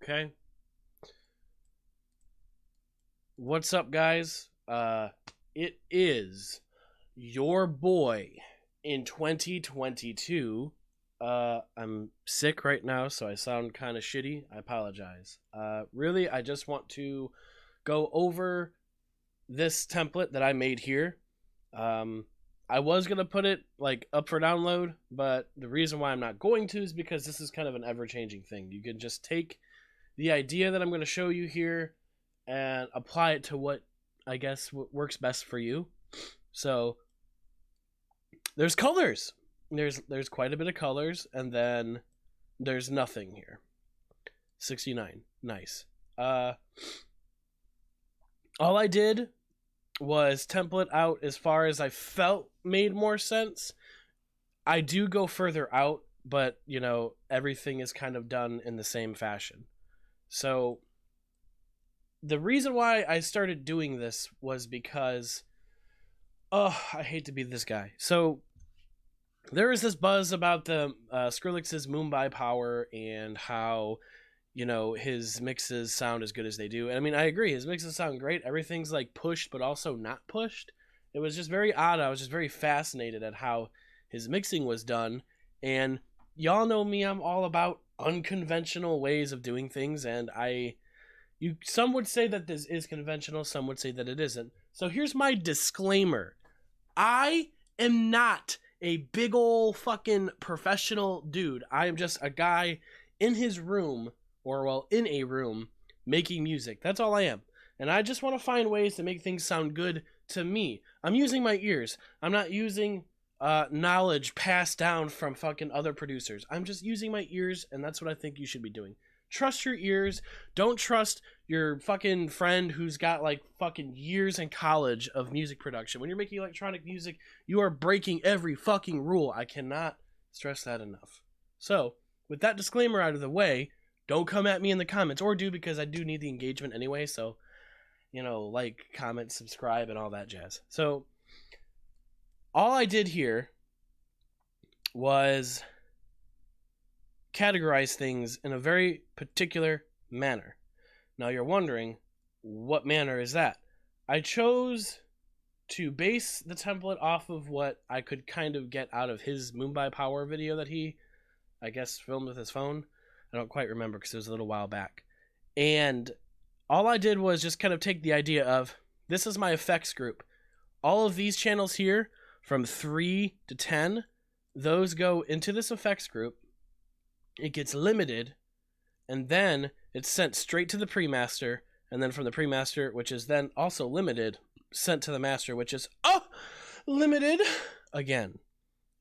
Okay. What's up, guys? It is your boy in 2022. I'm sick right now, so I sound kind of shitty. I apologize. Really, I just want to go over this template that I made here. I was gonna put it like up for download, but the reason why I'm not going to is because this is kind of an ever-changing thing. You can just take the idea that I'm going to show you here and apply it to what I guess works best for you. So there's colors. There's quite a bit of colors, and then there's nothing here. 69. Nice. All I did was template out as far as I felt made more sense. I do go further out, but you know, everything is kind of done in the same fashion. So the reason why I started doing this was because, I hate to be this guy. So there is this buzz about the Skrillex's Mumbia Power and how, you know, his mixes sound as good as they do. And I mean, I agree. His mixes sound great. Everything's like pushed, but also not pushed. It was just very odd. I was just very fascinated at how his mixing was done. And y'all know me. I'm all about unconventional ways of doing things. And some would say that this is conventional. Some would say that it isn't. So here's my disclaimer. I am not a big ol' fucking professional dude. I am just a guy in his room, or well, in a room, making music. That's all I am. And I just want to find ways to make things sound good to me. I'm using my ears. I'm not using knowledge passed down from fucking other producers. I'm just using my ears, and that's what I think you should be doing. Trust your ears. Don't trust your fucking friend who's got like fucking years in college of music production. When you're making electronic music, you are breaking every fucking rule. I cannot stress that enough. So, with that disclaimer out of the way, don't come at me in the comments, or do, because I do need the engagement anyway. So, you know, like, comment, subscribe, and all that jazz. So, all I did here was categorize things in a very particular manner. Now you're wondering, what manner is that? I chose to base the template off of what I could kind of get out of his Mumbai Power video that he, I guess, filmed with his phone. I don't quite remember because it was a little while back. And all I did was just kind of take the idea of, this is my effects group. All of these channels here, from 3 to 10, those go into this effects group. It gets limited, and then it's sent straight to the pre-master, and then from the pre-master, which is then also limited, sent to the master, which is limited again.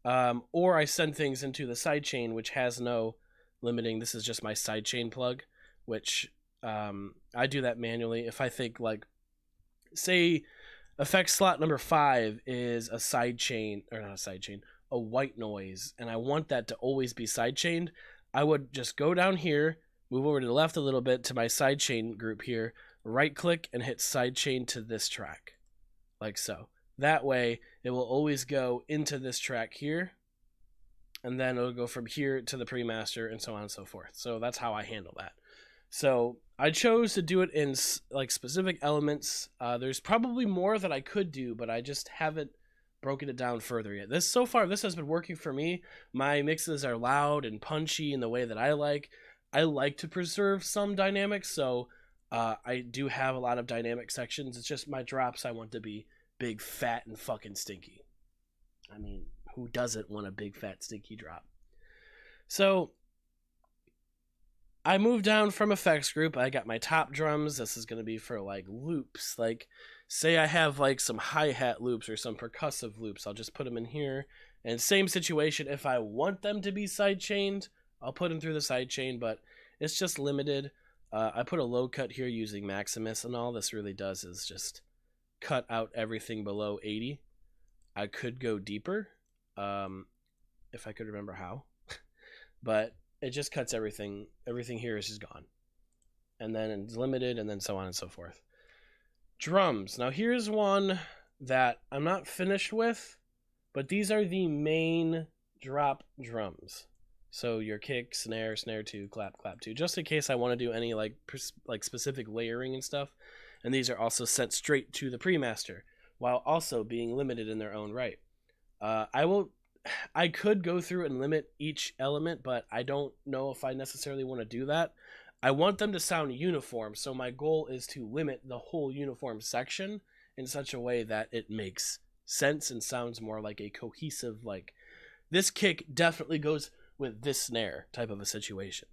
Or I send things into the sidechain, which has no limiting. This is just my sidechain plug, which I do that manually. If I think, like, say effects slot number 5 is a sidechain, or not a sidechain, a white noise, and I want that to always be sidechained, I would just go down here, move over to the left a little bit to my sidechain group here, right click and hit sidechain to this track, like so. That way it will always go into this track here, and then it'll go from here to the pre-master, and so on and so forth. So that's how I handle that. So I chose to do it in like specific elements. There's probably more that I could do, but I just haven't broken it down further yet. So far, this has been working for me. My mixes are loud and punchy in the way that I like. I like to preserve some dynamics, so I do have a lot of dynamic sections. It's just my drops I want to be big, fat, and fucking stinky. I mean, who doesn't want a big, fat, stinky drop? So I moved down from effects group. I got my top drums. This is going to be for like loops. Like, say I have like some hi-hat loops or some percussive loops. I'll just put them in here. And same situation, if I want them to be sidechained, I'll put them through the sidechain, but it's just limited. I put a low cut here using Maximus, and all this really does is just cut out everything below 80. I could go deeper, if I could remember how. But it just cuts everything. Everything here is just gone. And then it's limited, and then so on and so forth. Drums. Now here's one that I'm not finished with, but these are the main drop drums. So your kick, snare, snare 2, clap, clap 2, just in case I want to do any like specific layering and stuff. And these are also sent straight to the pre-master, while also being limited in their own right. I could go through and limit each element, but I don't know if I necessarily want to do that. I want them to sound uniform, so my goal is to limit the whole uniform section in such a way that it makes sense and sounds more like a cohesive, like, this kick definitely goes with this snare type of a situation.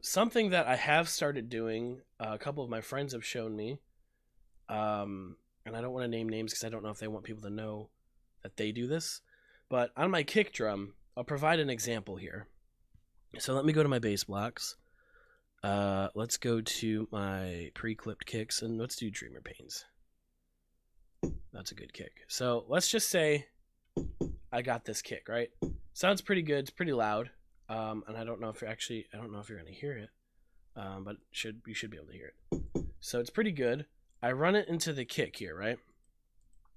Something that I have started doing, a couple of my friends have shown me, and I don't want to name names because I don't know if they want people to know that they do this, but on my kick drum, I'll provide an example here. So let me go to my bass blocks. Let's go to my pre-clipped kicks, and let's do Dreamer Pains. That's a good kick. So let's just say I got this kick, right? Sounds pretty good. It's pretty loud. And I don't know if you're going to hear it, but you should be able to hear it. So it's pretty good. I run it into the kick here, right?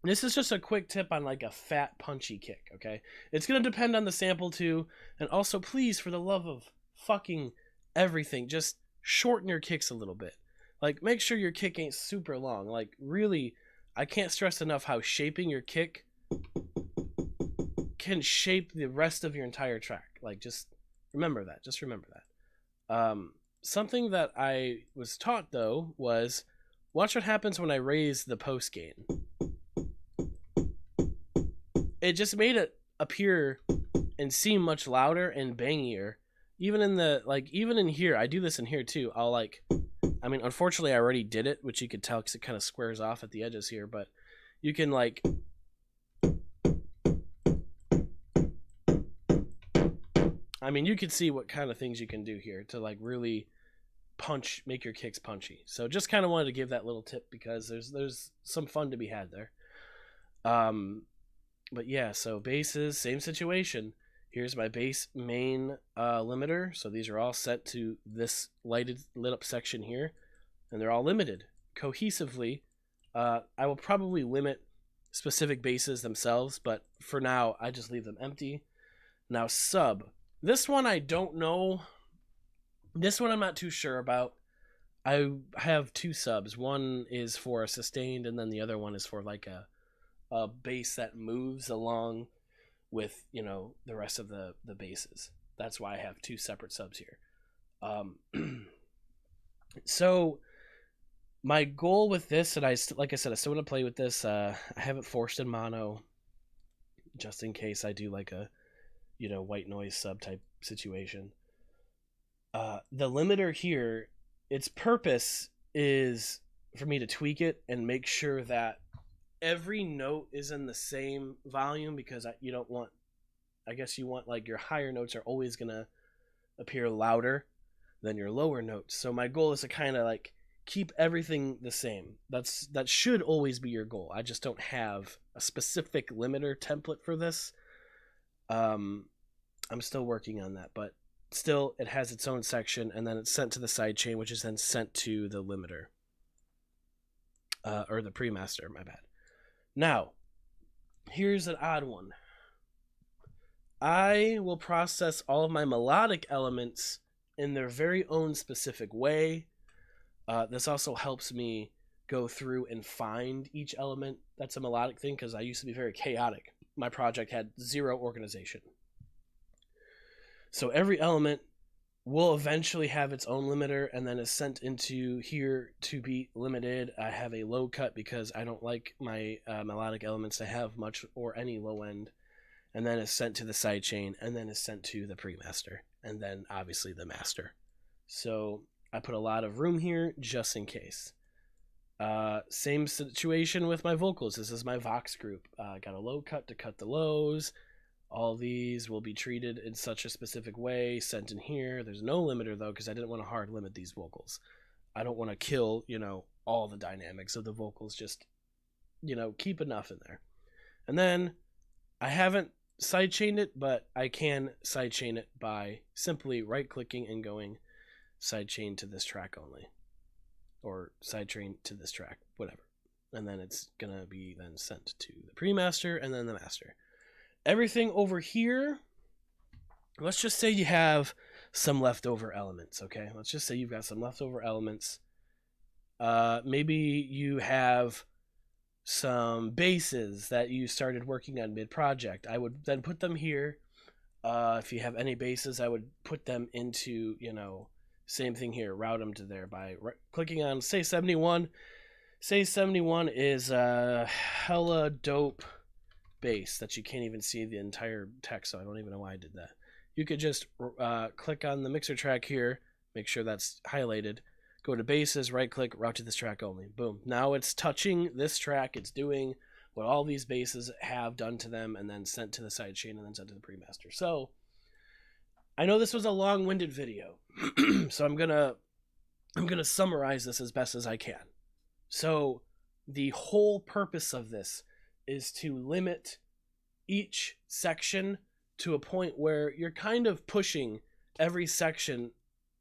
This is just a quick tip on like a fat, punchy kick, okay? It's going to depend on the sample too. And also, please, for the love of fucking everything, just shorten your kicks a little bit. Like, make sure your kick ain't super long. Like, really, I can't stress enough how shaping your kick can shape the rest of your entire track. Like, just remember that. Just remember that. Something that I was taught, though, was watch what happens when I raise the post gain. It just made it appear and seem much louder and bangier. Even in here, I do this in here too. Unfortunately I already did it, which you could tell because it kind of squares off at the edges here, but you can like, you can see what kind of things you can do here to like really make your kicks punchy. So just kind of wanted to give that little tip because there's some fun to be had there. But yeah, so basses, same situation. Here's my bass main limiter. So these are all set to this lit up section here, and they're all limited cohesively. I will probably limit specific basses themselves, but for now, I just leave them empty. Now sub. This one I don't know. This one I'm not too sure about. I have two subs. One is for a sustained, and then the other one is for like a bass that moves along with, the rest of the basses. That's why I have two separate subs here. So my goal with this, and like I said, I still want to play with this. I have it forced in mono, just in case I do like a, white noise sub type situation. The limiter here, its purpose is for me to tweak it and make sure that every note is in the same volume, because you want like your higher notes are always going to appear louder than your lower notes. So my goal is to kind of like keep everything the same. That should always be your goal. I just don't have a specific limiter template for this. I'm still working on that, but still it has its own section, and then it's sent to the sidechain, which is then sent to the limiter. Or the pre-master, my bad. Now, here's an odd one. I will process all of my melodic elements in their very own specific way. This also helps me go through and find each element that's a melodic thing, because I used to be very chaotic. My project had zero organization. So every element will eventually have its own limiter, and then is sent into here to be limited. I have a low cut because I don't like my melodic elements to have much or any low end, and then is sent to the sidechain, and then is sent to the pre-master, and then obviously the master. So I put a lot of room here just in case. Same situation with my vocals. This is my Vox group. Got a low cut to cut the lows. All these will be treated in such a specific way, sent in here. There's no limiter, though, because I didn't want to hard limit these vocals. I don't want to kill, all the dynamics of the vocals. Just, keep enough in there. And then I haven't sidechained it, but I can sidechain it by simply right-clicking and going sidechain to this track only. Or sidechain to this track, whatever. And then it's going to be then sent to the pre-master and then the master. Everything over here let's just say you have some leftover elements, okay? Let's just say you've got some leftover elements. Maybe you have some basses that you started working on mid-project. I would then put them here. If you have any basses, I would put them into, same thing here, route them to there by clicking on, say, 71. Say 71 is a hella dope bass that you can't even see the entire text, so I don't even know why I did that. You could just click on the mixer track here, make sure that's highlighted, go to basses, right click, route to this track only. Boom. Now it's touching this track, it's doing what all these basses have done to them, and then sent to the sidechain and then sent to the pre-master. So I know this was a long-winded video, so I'm gonna summarize this as best as I can. So the whole purpose of this is to limit each section to a point where you're kind of pushing every section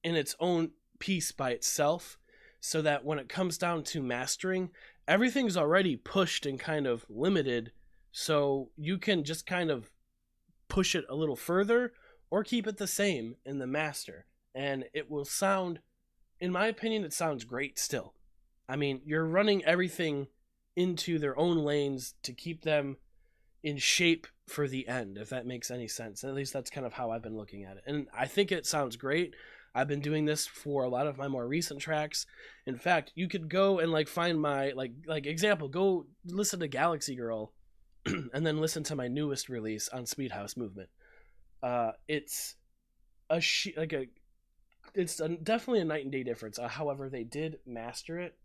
in its own piece by itself, so that when it comes down to mastering, everything's already pushed and kind of limited, so you can just kind of push it a little further or keep it the same in the master, and it will sound, in my opinion, it sounds great still. I mean, you're running everything into their own lanes to keep them in shape for the end, if that makes any sense. At least that's kind of how I've been looking at it, and I think it sounds great. I've been doing this for a lot of my more recent tracks. In fact, you could go and find my example, go listen to Galaxy Girl and then listen to my newest release on Speed House Movement. It's definitely a night and day difference. However, they did master it.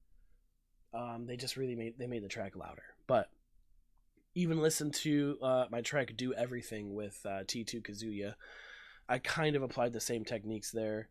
They just really made the track louder. But even listen to my track "Do Everything" with T2 Kazuya. I kind of applied the same techniques there.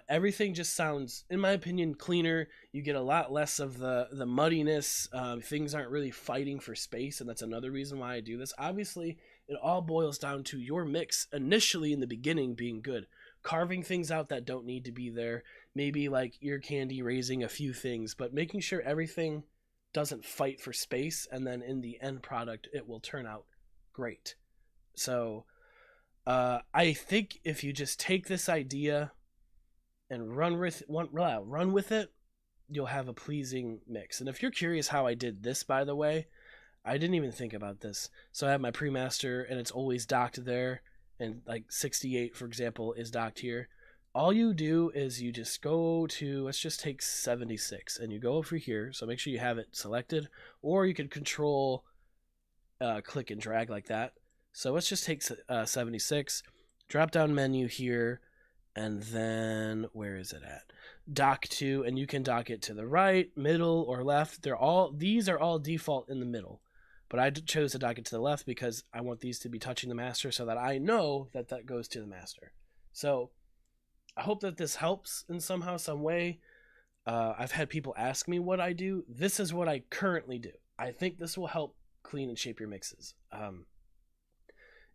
Everything just sounds, in my opinion, cleaner. You get a lot less of the muddiness. Things aren't really fighting for space, and that's another reason why I do this. Obviously, it all boils down to your mix initially in the beginning being good. Carving things out that don't need to be there. Maybe like ear candy raising a few things, but making sure everything doesn't fight for space, and then in the end product, it will turn out great. So I think if you just take this idea and run with it, you'll have a pleasing mix. And if you're curious how I did this, by the way, I didn't even think about this. So I have my pre-master, and it's always docked there, and like 68, for example, is docked here. All you do is you just go to, let's just take 76, and you go over here. So make sure you have it selected, or you can control click and drag like that. So let's just take 76, drop down menu here, and then where is it at? Dock to, and you can dock it to the right, middle, or left. These are all default in the middle, but I chose to dock it to the left because I want these to be touching the master so that I know that that goes to the master. So I hope that this helps in somehow, some way. I've had people ask me what I do. This is what I currently do. I think this will help clean and shape your mixes.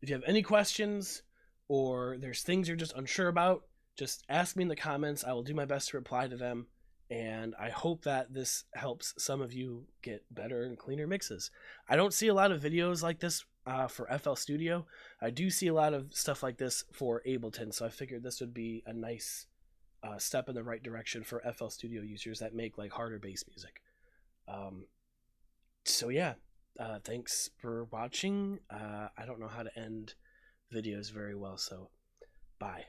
If you have any questions or there's things you're just unsure about, just ask me in the comments. I will do my best to reply to them, and I hope that this helps some of you get better and cleaner mixes. I don't see a lot of videos like this for FL Studio. I do see a lot of stuff like this for Ableton, so I figured this would be a nice step in the right direction for FL Studio users that make like harder bass music. So yeah, thanks for watching. I don't know how to end videos very well, so bye.